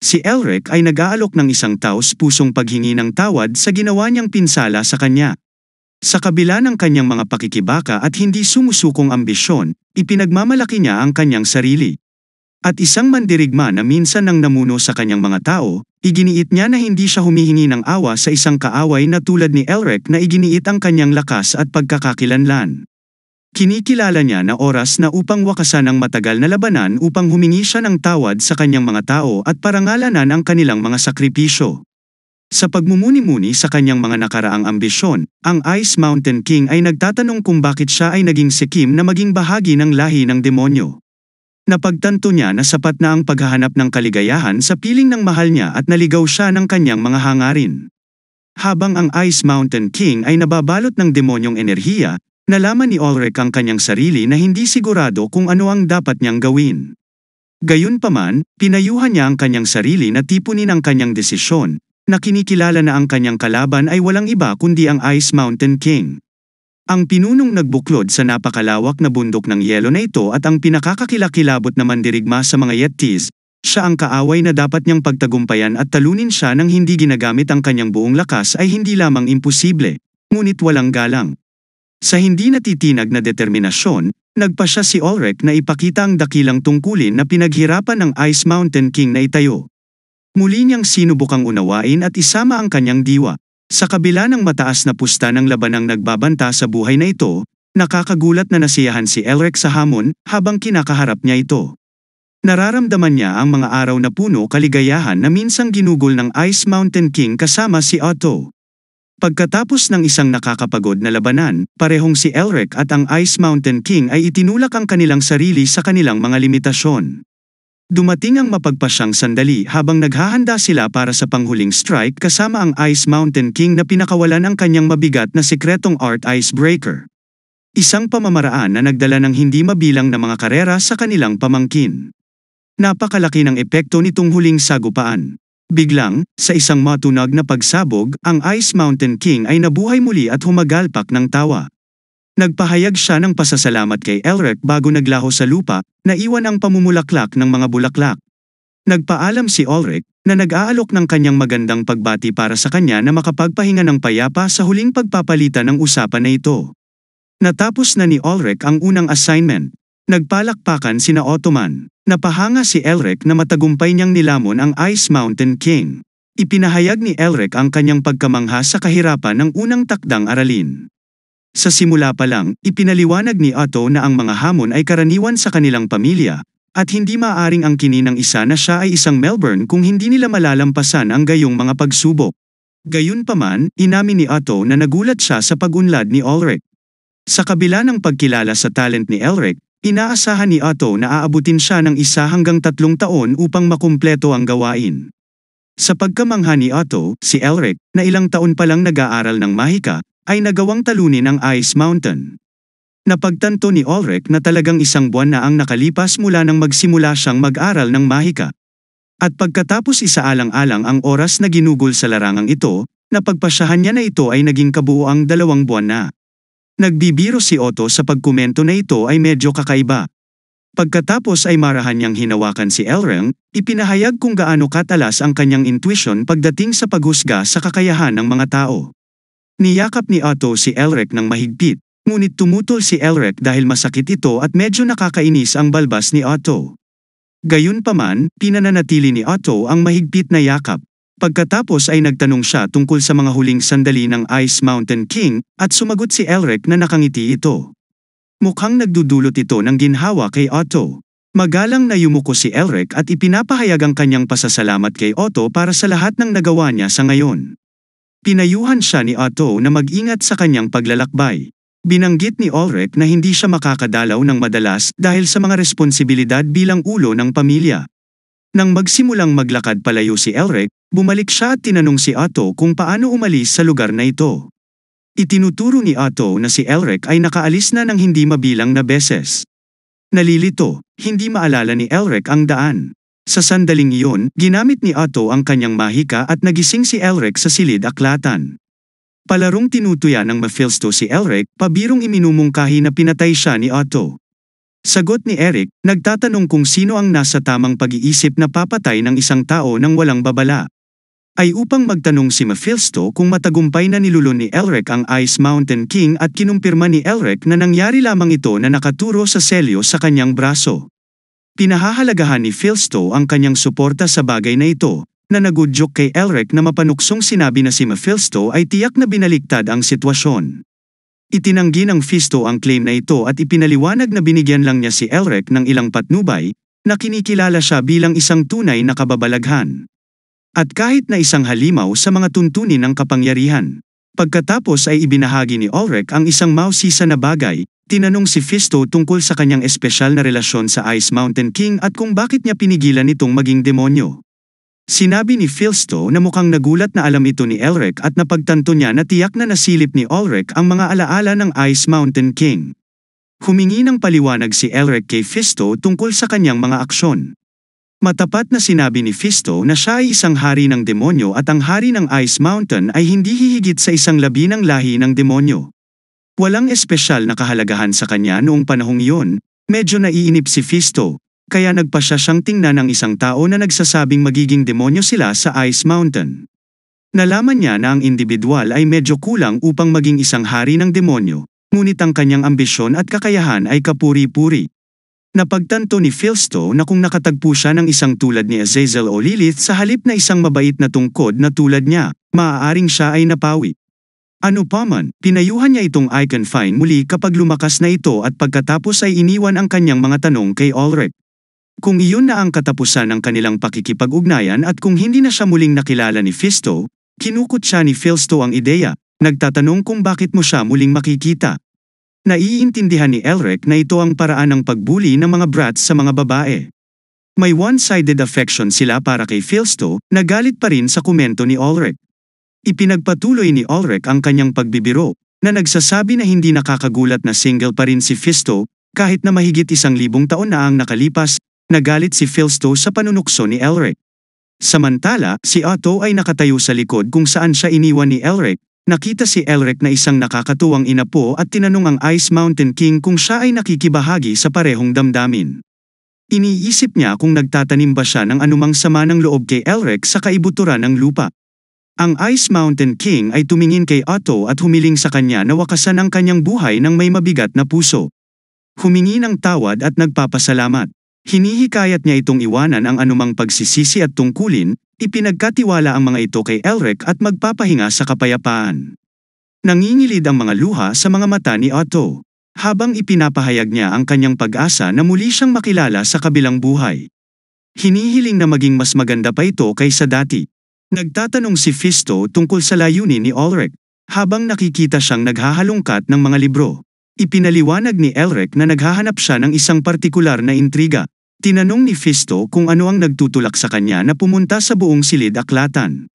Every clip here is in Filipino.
Si Elric ay nag-aalok ng isang taos-pusong paghingi ng tawad sa ginawa niyang pinsala sa kanya. Sa kabila ng kanyang mga pakikibaka at hindi sumusukong ambisyon, ipinagmamalaki niya ang kanyang sarili. At isang mandirigma na minsan nang namuno sa kanyang mga tao, iginiit niya na hindi siya humihingi ng awa sa isang kaaway na tulad ni Elric na iginiit ang kanyang lakas at pagkakakilanlan. Kinikilala niya na oras na upang wakasan ang matagal na labanan upang humingi siya ng tawad sa kanyang mga tao at parangalanan ang kanilang mga sakripisyo. Sa pagmumuni-muni sa kanyang mga nakaraang ambisyon, ang Ice Mountain King ay nagtatanong kung bakit siya ay naging sikim na maging bahagi ng lahi ng demonyo. Napagtanto niya na sapat na ang paghahanap ng kaligayahan sa piling ng mahal niya at naligaw siya ng kanyang mga hangarin. Habang ang Ice Mountain King ay nababalot ng demonyong enerhiya, nalaman ni Elric ang kanyang sarili na hindi sigurado kung ano ang dapat niyang gawin. Gayunpaman, pinayuhan niya ang kanyang sarili na tipunin ang kanyang desisyon, na kinikilala na ang kanyang kalaban ay walang iba kundi ang Ice Mountain King. Ang pinunong nagbuklod sa napakalawak na bundok ng yelo na ito at ang pinakakakilakilabot na mandirigma sa mga Yetis, siya ang kaaway na dapat niyang pagtagumpayan at talunin siya nang hindi ginagamit ang kanyang buong lakas ay hindi lamang imposible, ngunit walang galang. Sa hindi natitinag na determinasyon, nagpasya si Elric na ipakita ang dakilang tungkulin na pinaghirapan ng Ice Mountain King na itayo. Muli niyang sinubukang unawain at isama ang kanyang diwa. Sa kabila ng mataas na pusta ng labanang nagbabanta sa buhay na ito, nakakagulat na nasiyahan si Elric sa hamon habang kinakaharap niya ito. Nararamdaman niya ang mga araw na puno kaligayahan na minsang ginugol ng Ice Mountain King kasama si Otto. Pagkatapos ng isang nakakapagod na labanan, parehong si Elric at ang Ice Mountain King ay itinulak ang kanilang sarili sa kanilang mga limitasyon. Dumating ang mapagpasyang sandali habang naghahanda sila para sa panghuling strike kasama ang Ice Mountain King na pinakawalan ang kanyang mabigat na sikretong art icebreaker. Isang pamamaraan na nagdala ng hindi mabilang na mga karera sa kanilang pamangkin. Napakalaki ng epekto nitong huling sagupaan. Biglang, sa isang matunag na pagsabog, ang Ice Mountain King ay nabuhay muli at humagalpak ng tawa. Nagpahayag siya ng pasasalamat kay Elric bago naglaho sa lupa, na iwan ang pamumulaklak ng mga bulaklak. Nagpaalam si Elric, na nag-aalok ng kanyang magandang pagbati para sa kanya na makapagpahinga ng payapa sa huling pagpapalitan ng usapan na ito. Natapos na ni Elric ang unang assignment. Nagpalakpakan sina Ottoman. Napahanga si Elric na matagumpay niyang nilamon ang Ice Mountain King. Ipinahayag ni Elric ang kanyang pagkamangha sa kahirapan ng unang takdang aralin. Sa simula pa lang, ipinaliwanag ni Otto na ang mga hamon ay karaniwan sa kanilang pamilya, at hindi maaaring angkinin ng isa na siya ay isang Melbourne kung hindi nila malalampasan ang gayong mga pagsubok. Gayunpaman, inamin ni Otto na nagulat siya sa pag-unlad ni Elric. Sa kabila ng pagkilala sa talent ni Elric, inaasahan ni Otto na aabutin siya ng 1 hanggang 3 taon upang makumpleto ang gawain. Sa pagkamangha ni Otto, si Elric, na ilang taon pa lang nag-aaral ng mahika, ay nagawang talunin ang Ice Mountain. Napagtanto ni Elric na talagang 1 buwan na ang nakalipas mula nang magsimula siyang mag-aral ng mahika. At pagkatapos isaalang-alang ang oras na ginugol sa larangang ito, napagpasyahan niya na ito ay naging kabuuang 2 buwan na. Nagbibiro si Otto sa pagkomento na ito ay medyo kakaiba. Pagkatapos ay marahan niyang hinawakan si Elric, ipinahayag kung gaano katalas ang kanyang intuition pagdating sa paghusga sa kakayahan ng mga tao. Niyakap ni Otto si Elric ng mahigpit, ngunit tumutol si Elric dahil masakit ito at medyo nakakainis ang balbas ni Otto. Gayunpaman, pinananatili ni Otto ang mahigpit na yakap. Pagkatapos ay nagtanong siya tungkol sa mga huling sandali ng Ice Mountain King, at sumagot si Elric na nakangiti ito. Mukhang nagdudulot ito ng ginhawa kay Otto. Magalang na yumuko si Elric at ipinapahayag ang kanyang pasasalamat kay Otto para sa lahat ng nagawa niya sa ngayon. Pinayuhan siya ni Otto na mag-ingat sa kanyang paglalakbay. Binanggit ni Elric na hindi siya makakadalaw ng madalas dahil sa mga responsibilidad bilang ulo ng pamilya. Nang magsimulang maglakad palayo si Elric, bumalik siya at tinanong si Otto kung paano umalis sa lugar na ito. Itinuturo ni Otto na si Elric ay nakaalis na ng hindi mabilang na beses. Nalilito, hindi maalala ni Elric ang daan. Sa sandaling iyon, ginamit ni Otto ang kanyang mahika at nagising si Elric sa silid aklatan. Palarong tinutuya ng mafilsto si Elric, pabirong iminumungkahi na pinatay siya ni Otto. Sagot ni Eric, nagtatanong kung sino ang nasa tamang pag-iisip na papatay ng isang tao nang walang babala. Ay upang magtanong si Mephisto kung matagumpay na nilulun ni Elric ang Ice Mountain King at kinumpirma ni Elric na nangyari lamang ito na nakaturo sa selyo sa kanyang braso. Pinahahalagahan ni Mephisto ang kanyang suporta sa bagay na ito, na nagudyok kay Elric na mapanuksong sinabi na si Mephisto ay tiyak na binaliktad ang sitwasyon. Itinanggi ng Mephisto ang claim na ito at ipinaliwanag na binigyan lang niya si Elric ng ilang patnubay, na kinikilala siya bilang isang tunay na kababalaghan. At kahit na isang halimaw sa mga tuntunin ng kapangyarihan. Pagkatapos ay ibinahagi ni Elric ang isang mausisa na bagay, tinanong si Mephisto tungkol sa kanyang espesyal na relasyon sa Ice Mountain King at kung bakit niya pinigilan itong maging demonyo. Sinabi ni Mephisto na mukhang nagulat na alam ito ni Elric at napagtanto niya na tiyak na nasilip ni Elric ang mga alaala ng Ice Mountain King. Humingi ng paliwanag si Elric kay Mephisto tungkol sa kanyang mga aksyon. Matapat na sinabi ni Mephisto na siya ay isang hari ng demonyo at ang hari ng Ice Mountain ay hindi hihigit sa isang labi ng lahi ng demonyo. Walang espesyal na kahalagahan sa kanya noong panahong iyon, medyo naiinip si Mephisto. Kaya nagpa siya siyang tingnan ng isang tao na nagsasabing magiging demonyo sila sa Ice Mountain. Nalaman niya na ang individual ay medyo kulang upang maging isang hari ng demonyo, ngunit ang kanyang ambisyon at kakayahan ay kapuri-puri. Napagtanto ni Mephisto na kung nakatagpo siya ng isang tulad ni Azazel o Lilith sa halip na isang mabait na tungkod na tulad niya, maaaring siya ay napawi. Ano pa man, pinayuhan niya itong Icon Fine muli kapag lumakas na ito at pagkatapos ay iniwan ang kanyang mga tanong kay Elric. Kung iyon na ang katapusan ng kanilang pakikipag-ugnayan at kung hindi na siya muling nakilala ni Mephisto, kinukot siya ni Mephisto ang ideya, nagtatanong kung bakit mo siya muling makikita. Naiintindihan ni Elric na ito ang paraan ng pagbuli ng mga brats sa mga babae. May one-sided affection sila para kay Mephisto, nagalit pa rin sa komento ni Elric. Ipinagpatuloy ni Elric ang kanyang pagbibiro, na nagsasabi na hindi nakakagulat na single pa rin si Mephisto, kahit na mahigit 1,000 taon na ang nakalipas. Nagalit si Mephisto sa panunukso ni Elric. Samantala, si Otto ay nakatayo sa likod kung saan siya iniwan ni Elric. Nakita si Elric na isang nakakatuwang inapo at tinanong ang Ice Mountain King kung siya ay nakikibahagi sa parehong damdamin. Iniisip niya kung nagtatanim ba siya ng anumang sama ng loob kay Elric sa kaibuturan ng lupa. Ang Ice Mountain King ay tumingin kay Otto at humiling sa kanya na wakasan ang kanyang buhay ng may mabigat na puso. Humingi ng tawad at nagpapasalamat. Hinihikayat niya itong iwanan ang anumang pagsisisi at tungkulin, ipinagkatiwala ang mga ito kay Elric at magpapahinga sa kapayapaan. Nangingilid ang mga luha sa mga mata ni Otto, habang ipinapahayag niya ang kanyang pag-asa na muli siyang makilala sa kabilang buhay. Hinihiling na maging mas maganda pa ito kaysa dati. Nagtatanong si Mephisto tungkol sa layunin ni Elric, habang nakikita siyang naghahalongkat ng mga libro. Ipinaliwanag ni Elric na naghahanap siya ng isang partikular na intriga. Tinanong ni Mephisto kung ano ang nagtutulak sa kanya na pumunta sa buong silid-aklatan.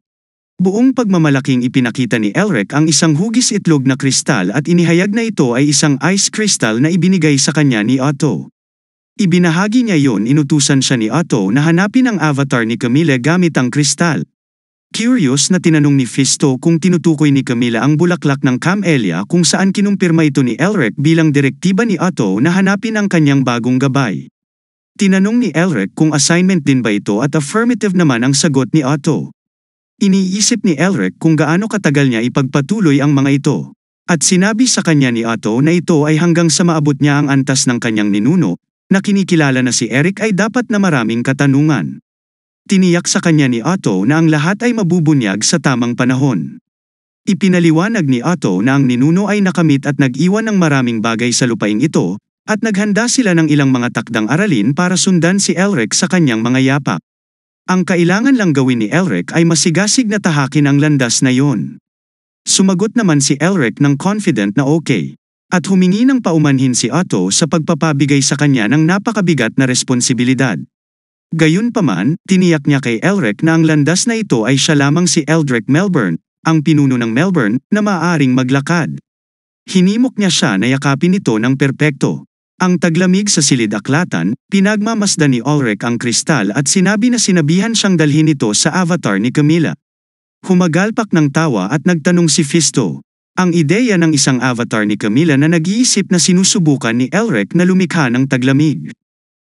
Buong pagmamalaking ipinakita ni Elric ang isang hugis itlog na kristal at inihayag na ito ay isang ice crystal na ibinigay sa kanya ni Otto. Ibinahagi niya yon, inutusan siya ni Otto na hanapin ang avatar ni Camilla gamit ang kristal. Curious na tinanong ni Mephisto kung tinutukoy ni Camilla ang bulaklak ng camellia kung saan kinumpirma ito ni Elric bilang direktiba ni Otto na hanapin ang kanyang bagong gabay. Tinanong ni Elric kung assignment din ba ito at affirmative naman ang sagot ni Otto. Iniisip ni Elric kung gaano katagal niya ipagpatuloy ang mga ito. At sinabi sa kanya ni Otto na ito ay hanggang sa maabot niya ang antas ng kanyang ninuno, na kinikilala na si Eric ay dapat na maraming katanungan. Tiniyak sa kanya ni Otto na ang lahat ay mabubunyag sa tamang panahon. Ipinaliwanag ni Otto na ang ninuno ay nakamit at nag-iwan ng maraming bagay sa lupaing ito, at naghanda sila ng ilang mga takdang aralin para sundan si Elric sa kanyang mga yapak. Ang kailangan lang gawin ni Elric ay masigasig na tahakin ang landas na yon. Sumagot naman si Elric ng confident na okay, at humingi ng paumanhin si Otto sa pagpapabigay sa kanya ng napakabigat na responsibilidad. Gayunpaman, tiniyak niya kay Elric na ang landas na ito ay siya lamang si Eldrick Melbourne, ang pinuno ng Melbourne, na maaaring maglakad. Hinimok niya siya na yakapin ito ng perpekto. Ang taglamig sa silid-aklatan, pinagmamasdan ni Elric ang kristal at sinabi na sinabihan siyang dalhin ito sa avatar ni Camilla. Humagalpak ng tawa at nagtanong si Mephisto, Ang ideya ng isang avatar ni Camila na nag-iisip na sinusubukan ni Elric na lumikha ng taglamig.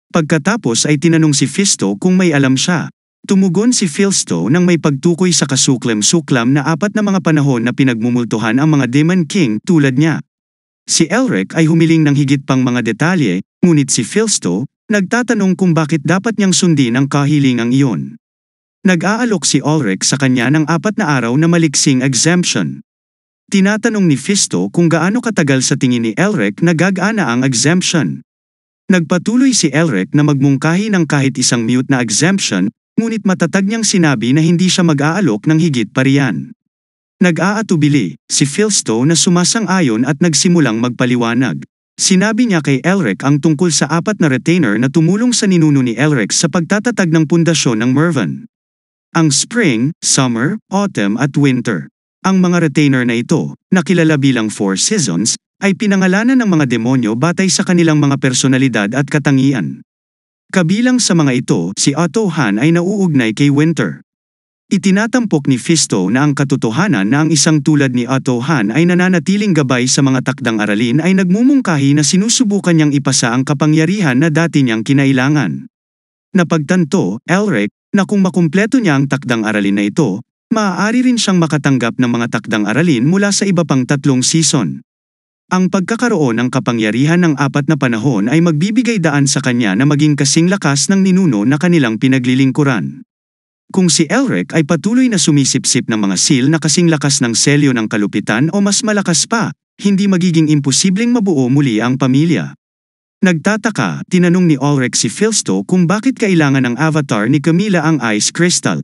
Pagkatapos ay tinanong si Fisto kung may alam siya. Tumugon si Fisto nang may pagtukoy sa kasuklam-suklam na 4 na mga panahon na pinagmumultuhan ang mga Demon King tulad niya. Si Elric ay humiling ng higit pang mga detalye, ngunit si Fisto, nagtatanong kung bakit dapat niyang sundin ang kahilingang iyon. Nag-aalok si Elric sa kanya ng 4 na araw na maliksing exemption. Tinatanong ni Fisto kung gaano katagal sa tingin ni Elric na gagana ang exemption. Nagpatuloy si Elric na magmungkahi ng kahit isang mute na exemption, ngunit matatag niyang sinabi na hindi siya mag-aalok ng higit pa riyan. Nag-aatubili, si Fisto na sumasang-ayon at nagsimulang magpaliwanag. Sinabi niya kay Elric ang tungkol sa 4 na retainer na tumulong sa ninuno ni Elric sa pagtatatag ng pundasyon ng Mervyn. Ang Spring, Summer, Autumn at Winter. Ang mga retainer na ito, na kilala bilang 4 Seasons, ay pinangalanan ng mga demonyo batay sa kanilang mga personalidad at katangian. Kabilang sa mga ito, si Otto Han ay nauugnay kay Winter. Itinatampok ni Fisto na ang katotohanan na ang isang tulad ni Otto Han ay nananatiling gabay sa mga takdang aralin ay nagmumungkahi na sinusubukan niyang ipasa ang kapangyarihan na dati niyang kinailangan. Napagtanto, Elric, na kung makumpleto niya ang takdang aralin na ito, maaari rin siyang makatanggap ng mga takdang aralin mula sa iba pang 3 season. Ang pagkakaroon ng kapangyarihan ng 4 na panahon ay magbibigay daan sa kanya na maging kasing lakas ng ninuno na kanilang pinaglilingkuran. Kung si Elric ay patuloy na sumisipsip ng mga seal na kasing lakas ng selyo ng kalupitan o mas malakas pa, hindi magiging imposibleng mabuo muli ang pamilya. Nagtataka, tinanong ni Elric si Fisto kung bakit kailangan ng avatar ni Camila ang Ice Crystal.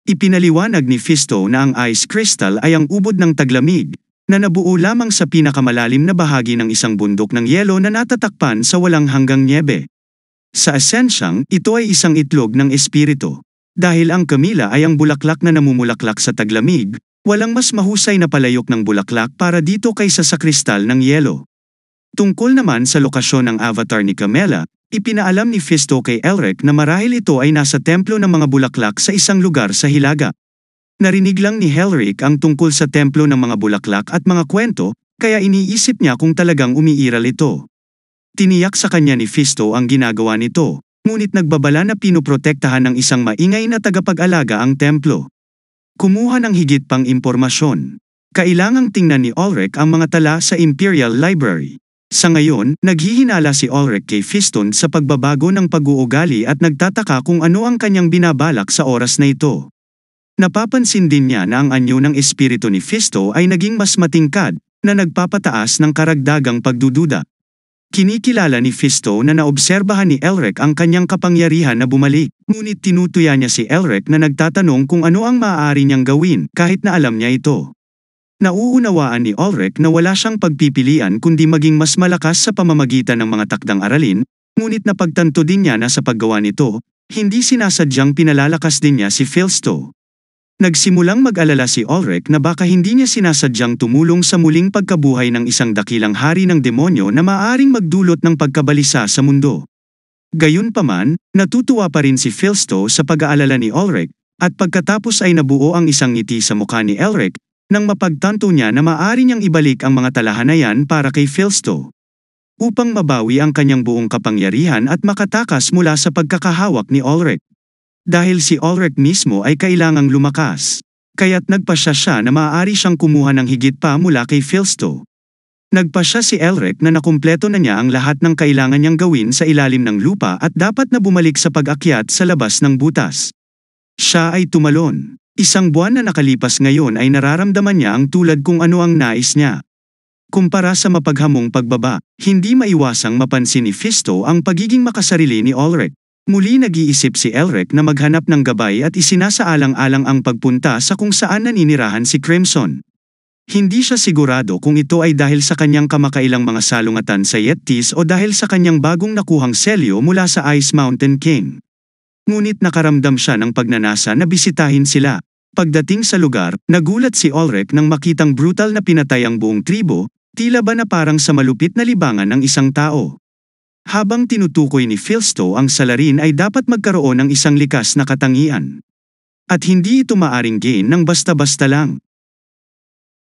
Ipinaliwanag ni Fisto na ang Ice Crystal ay ang ubod ng taglamig, na nabuo lamang sa pinakamalalim na bahagi ng isang bundok ng yelo na natatakpan sa walang hanggang nyebe. Sa esensyang, ito ay isang itlog ng espiritu. Dahil ang Camila ay ang bulaklak na namumulaklak sa taglamig, walang mas mahusay na palayok ng bulaklak para dito kaysa sa kristal ng yelo. Tungkol naman sa lokasyon ng avatar ni Camila, ipinaalam ni Fisto kay Elric na marahil ito ay nasa templo ng mga bulaklak sa isang lugar sa Hilaga. Narinig lang ni Elric ang tungkol sa templo ng mga bulaklak at mga kwento, kaya iniisip niya kung talagang umiiral ito. Tiniyak sa kanya ni Fisto ang ginagawa nito, ngunit nagbabala na pinoprotektahan ng isang maingay na tagapag-alaga ang templo. Kumuha ng higit pang impormasyon. Kailangang tingnan ni Elric ang mga tala sa Imperial Library. Sa ngayon, naghihinala si Elric kay Fisto sa pagbabago ng pag-uugali at nagtataka kung ano ang kanyang binabalak sa oras na ito. Napapansin din niya na ang anyo ng espiritu ni Fisto ay naging mas matingkad, na nagpapataas ng karagdagang pagdududa. Kinikilala ni Fisto na naobserbahan ni Elric ang kanyang kapangyarihan na bumalik, ngunit tinutuya niya si Elric na nagtatanong kung ano ang maaari niyang gawin kahit na alam niya ito. Nauunawaan ni Elric na wala siyang pagpipilian kundi maging mas malakas sa pamamagitan ng mga takdang aralin, ngunit napagtanto din niya na sa paggawa nito, hindi sinasadyang pinalalakas din niya si Fisto. Nagsimulang mag-alala si Elric na baka hindi niya sinasadyang tumulong sa muling pagkabuhay ng isang dakilang hari ng demonyo na maaaring magdulot ng pagkabalisa sa mundo. Gayunpaman, natutuwa pa rin si Fisto sa pag-aalala ni Elric, at pagkatapos ay nabuo ang isang ngiti sa mukha ni Elric, nang mapagtanto niya na maaari niyang ibalik ang mga talahanayan para kay Fisto. Upang mabawi ang kanyang buong kapangyarihan at makatakas mula sa pagkakahawak ni Elric. Dahil si Elric mismo ay kailangang lumakas. Kaya't nagpasya siya na maaari siyang kumuha ng higit pa mula kay Fisto. Nagpasya si Elric na nakumpleto na niya ang lahat ng kailangan niyang gawin sa ilalim ng lupa at dapat na bumalik sa pag-akyat sa labas ng butas. Siya ay tumalon. 1 buwan na nakalipas ngayon ay nararamdaman niya ang tulad kung ano ang nais niya. Kumpara sa mapaghamong pagbaba, hindi maiwasang mapansin ni Fisto ang pagiging makasarili ni Elric. Muli nag-iisip si Elric na maghanap ng gabay at isinasaalang-alang ang pagpunta sa kung saan naninirahan si Crimson. Hindi siya sigurado kung ito ay dahil sa kanyang kamakailang mga salungatan sa Yetis o dahil sa kanyang bagong nakuhang selyo mula sa Ice Mountain King. Ngunit nakaramdam siya ng pagnanasa na bisitahin sila. Pagdating sa lugar, nagulat si Elric nang makitang brutal na pinatay ang buong tribo, tila ba na parang sa malupit na libangan ng isang tao. Habang tinutukoy ni Fisto ang salarin ay dapat magkaroon ng isang likas na katangian. At hindi ito maaring gain ng basta-basta lang.